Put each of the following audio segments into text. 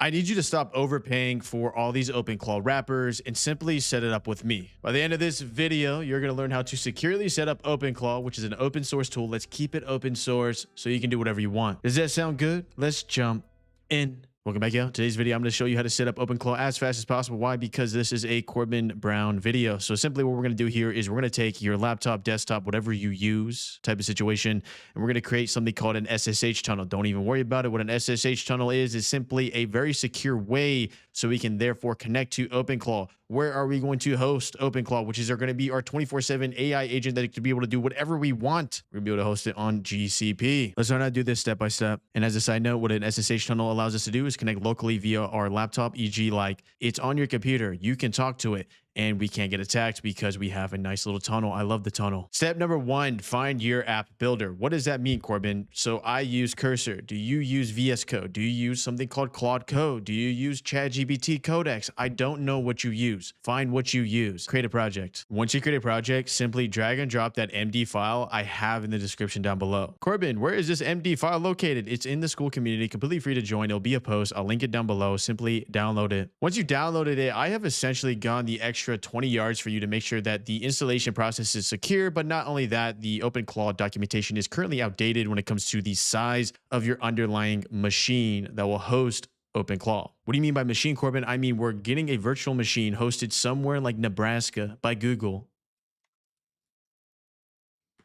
I need you to stop overpaying for all these OpenClaw wrappers and simply set it up with me. By the end of this video, you're going to learn how to securely set up OpenClaw, which is an open source tool. Let's keep it open source so you can do whatever you want. Does that sound good? Let's jump in. Welcome back, y'all. Today's video, I'm going to show you how to set up OpenClaw as fast as possible. Why? Because this is a Corbin Brown video. So simply what we're going to do here is we're going to take your laptop, desktop, whatever you use type of situation, and we're going to create something called an SSH tunnel. Don't even worry about it. What an SSH tunnel is simply a very secure way so we can therefore connect to OpenClaw. Where are we going to host OpenClaw, which is going to be our 24/7 AI agent that can be able to do whatever we want. We're going to be able to host it on GCP. Let's learn how to do this step by step. And as a side note, what an SSH tunnel allows us to do is connect locally via our laptop, e.g. like it's on your computer. You can talk to it and we can't get attacked because we have a nice little tunnel. I love the tunnel. Step number 1, find your app builder. What does that mean, Corbin? So I use Cursor. Do you use VS Code? Do you use something called Claude Code? Do you use ChatGPT Codex? I don't know what you use. Find what you use. Create a project. Once you create a project, simply drag and drop that MD file I have in the description down below. Corbin, where is this MD file located? It's in the school community, completely free to join. It'll be a post. I'll link it down below. Simply download it. Once you downloaded it, I have essentially gone the extra 20 yards for you to make sure that the installation process is secure. But not only that, the OpenClaw documentation is currently outdated when it comes to the size of your underlying machine that will host OpenClaw. What do you mean by machine, Corbin? I mean, we're getting a virtual machine hosted somewhere like Nebraska by Google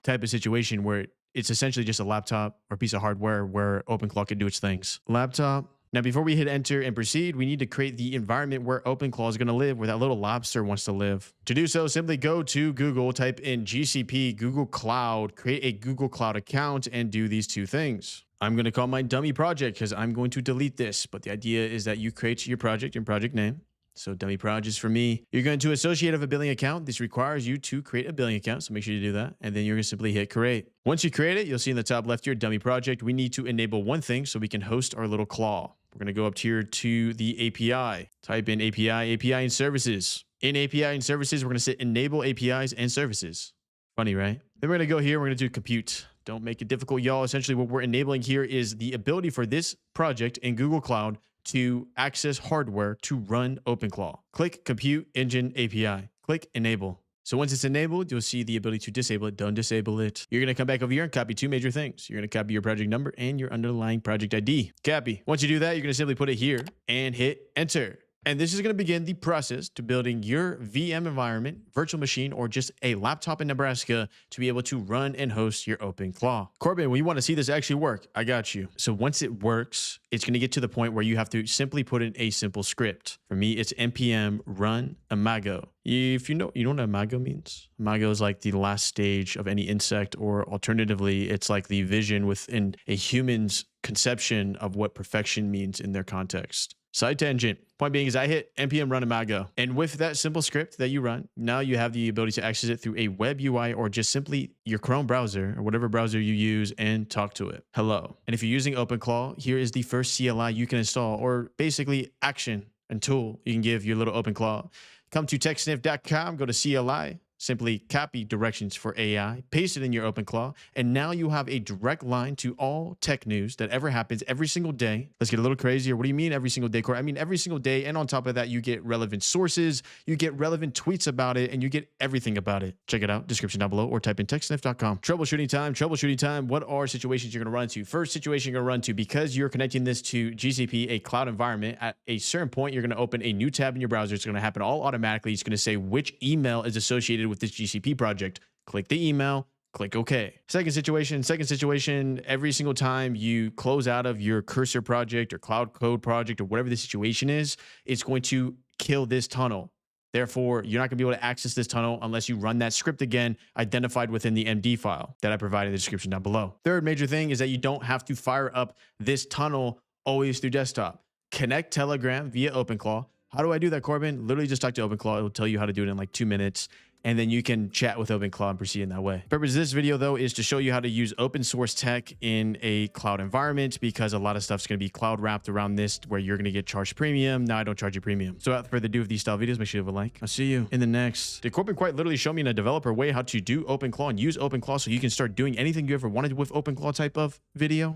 type of situation where it's essentially just a laptop or piece of hardware where OpenClaw can do its things. Laptop. Now, before we hit enter and proceed, we need to create the environment where OpenClaw is going to live, where that little lobster wants to live. To do so, simply go to Google, type in GCP, Google Cloud, create a Google Cloud account, and do these two things. I'm going to call my dummy project because I'm going to delete this. But the idea is that you create your project and project name. So dummy projects for me. You're going to associate a billing account. This requires you to create a billing account. So make sure you do that. And then you're going to simply hit create. Once you create it, you'll see in the top left your dummy project. We need to enable one thing so we can host our little claw. We're going to go up here to the API. Type in API and services. In API and services, we're going to say enable APIs and services. Funny, right? Then we're going to go here. We're going to do compute. Don't make it difficult, y'all. Essentially, what we're enabling here is the ability for this project in Google Cloud to access hardware to run OpenClaw. Click Compute Engine API. Click Enable. So once it's enabled, you'll see the ability to disable it. Don't disable it. You're going to come back over here and copy two major things. You're going to copy your project number and your underlying project ID. Copy. Once you do that, you're going to simply put it here and hit enter. And this is going to begin the process to building your VM environment, virtual machine, or just a laptop in Nebraska to be able to run and host your OpenClaw. Corbin, when you want to see this actually work, I got you. So once it works, it's going to get to the point where you have to simply put in a simple script. For me, it's npm run imago. If you know what imago means? Imago is like the last stage of any insect, or alternatively, it's like the vision within a human's conception of what perfection means in their context. Side tangent. Point being is I hit npm run imago. And with that simple script that you run, now you have the ability to access it through a web UI or just simply your Chrome browser or whatever browser you use and talk to it. Hello. And if you're using OpenClaw, here is the first CLI you can install, or basically action and tool you can give your little OpenClaw. Come to techsnif.com, go to CLI. Simply copy directions for AI, paste it in your OpenClaw, and now you have a direct line to all tech news that ever happens every single day. Let's get a little crazier. What do you mean every single day, Corey? I mean every single day, and on top of that, you get relevant sources, you get relevant tweets about it, and you get everything about it. Check it out, description down below, or type in techsnif.com. Troubleshooting time. What are situations you're going to run into? First situation you're going to run to, because you're connecting this to GCP, a cloud environment, at a certain point, you're going to open a new tab in your browser. It's going to happen all automatically. It's going to say which email is associated with this GCP project. Click the email, click OK. Second situation, every single time you close out of your Cursor project or Cloud Code project or whatever the situation is, it's going to kill this tunnel. Therefore, you're not going to be able to access this tunnel unless you run that script again, identified within the MD file that I provided in the description down below. Third major thing is that you don't have to fire up this tunnel always through desktop. Connect Telegram via OpenClaw. How do I do that, Corbin? Literally just talk to OpenClaw. It will tell you how to do it in like 2 minutes. And then you can chat with OpenClaw and proceed in that way. The purpose of this video, though, is to show you how to use open source tech in a cloud environment, because a lot of stuff's going to be cloud wrapped around this where you're going to get charged premium. Now I don't charge you premium. So without further ado, with these style videos, make sure you leave a like. I'll see you in the next. Did Corbin quite literally show me in a developer way how to do OpenClaw and use OpenClaw so you can start doing anything you ever wanted with OpenClaw type of video?